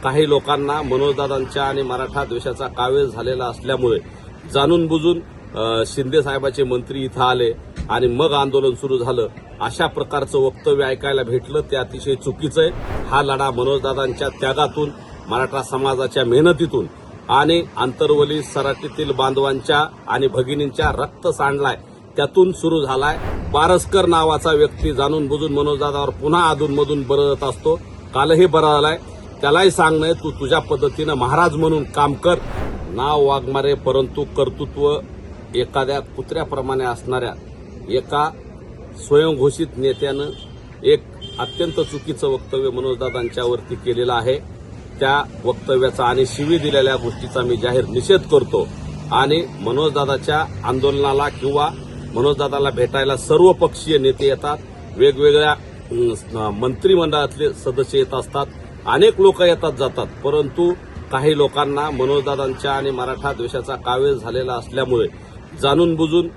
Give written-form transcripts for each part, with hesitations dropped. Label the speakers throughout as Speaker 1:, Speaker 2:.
Speaker 1: काही लोकांना मनोजदादांच्या आणि मराठा द्वेषाचा कावीळ झालेला असल्यामुळे जाणून बुजून शिंदे साहेबाचे मंत्री इथं आले आणि मग आंदोलन सुरू झालं. अशा प्रकारचं वक्तव्य ऐकायला भेटलं ते अतिशय चुकीचं आहे. हा लढा मनोजदादांच्या त्यागातून, मराठा समाजाच्या मेहनतीतून आणि आंतरवली सराटीतील बांधवांच्या आणि भगिनींच्या रक्त सांडलाय त्यातून सुरू झालाय. पारसकर नावाचा व्यक्ती जाणून बुजून मनोजदादावर पुन्हा अधूनमधून बरळत असतो. कालही बरळलाय. त्यालाही सांगणं तू तुझ्या पद्धतीनं महाराज म्हणून काम कर. नाव वाघमारे परंतु कर्तृत्व एखाद्या कुत्र्याप्रमाणे असणाऱ्या एका स्वयंघोषित नेत्यानं एक अत्यंत चुकीचं वक्तव्य मनोजदादांच्यावरती केलेलं आहे. त्या वक्तव्याचा आणि शिवी दिलेल्या गोष्टीचा मी जाहीर निषेध करतो आणि मनोजदादाच्या आंदोलनाला किंवा मनोजदादाला भेटायला सर्व पक्षीय नेते येतात, वेगवेगळ्या मंत्रिमंडळातले सदस्य येत असतात, अनेक लोक येतात जातात, परंतु काही लोकांना मनोजदादांच्या आणि मराठा द्वेषाचा कावीळ झालेला असल्यामुळे जाणून बुजून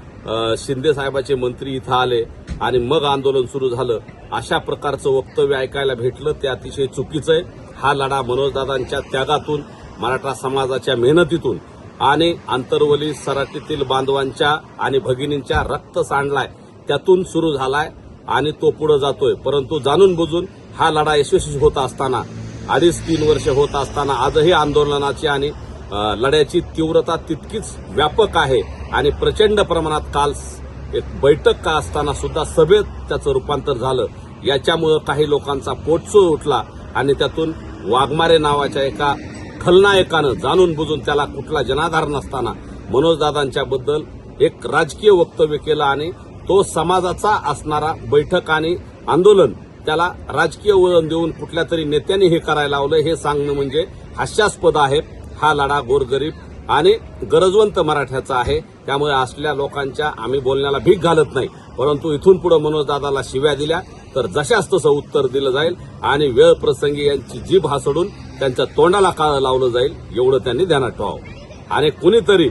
Speaker 1: शिंदे साहेबाचे मंत्री इथं आले आणि मग आंदोलन सुरू झालं. अशा प्रकारचं वक्तव्य ऐकायला भेटलं ते अतिशय चुकीचं आहे. हा लढा मनोजदादांच्या त्यागातून, मराठा समाजाच्या मेहनतीतून आणि आंतरवली सराटीतील बांधवांच्या आणि भगिनींच्या रक्त सांडलाय त्यातून सुरू झालाय आणि तो पुढे जातोय. परंतु जाणून बुजून हा लढा यशस्वी होत असताना, 2.5-3 वर्ष होत असताना आजही आंदोलनाची आणि लढ्याची तीव्रता तितकीच व्यापक आहे आणि प्रचंड प्रमाणात काल एक बैठक का असताना सुद्धा सभेत त्याचं रूपांतर झालं. याच्यामुळे काही लोकांचा पोटसूळ उठला आणि त्यातून वाघमारे नावाच्या एका खलनायकानं जाणून बुजून, त्याला कुठला जनाधार नसताना मनोजदादांच्याबद्दल एक राजकीय वक्तव्य केलं आणि तो समाजाचा असणारा बैठक आणि आंदोलन त्याला राजकीय वळण देऊन कुठल्या तरी नेत्याने हे करायला लावलं. हे सांगणं म्हणजे हास्यास्पद आहे. हा लढा गोरगरीब आणि गरजवंत मराठ्याचा आहे. त्यामुळे असलेल्या लोकांच्या आम्ही बोलण्याला भीक घालत नाही, परंतु इथून पुढे मनोजदादाला शिव्या दिल्या तर जशास तसं उत्तर दिलं जाईल आणि वेळ प्रसंगी यांची जीभ हासडून त्यांच्या तोंडाला काळं लावलं जाईल, एवढं त्यांनी ध्यानात ठेवावं. आणि कुणीतरी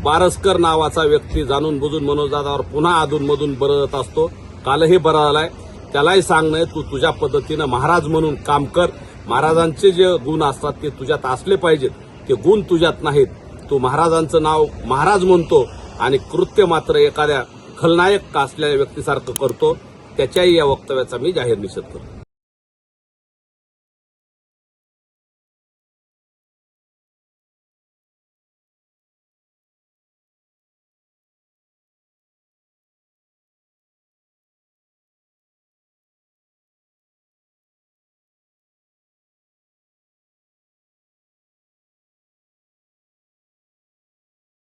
Speaker 1: पारसकर नावाचा व्यक्ती जाणून बुजून मनोजदादावर पुन्हा अधूनमधून बरळत असतो. कालही बरळलाय. त्यालाही सांगणं तू तुझ्या पद्धतीनं महाराज म्हणून काम कर. महाराजांचे जे गुण असतात ते तुझ्यात असले पाहिजेत. ते गुण तुझ्यात नाहीत. तू महाराजांचं नाव महाराज म्हणतो आणि कृत्य मात्र एखाद्या खलनायक असलेल्या व्यक्तीसारखं करतो. त्याच्याही या वक्तव्याचा मी जाहीर निषेध करतो.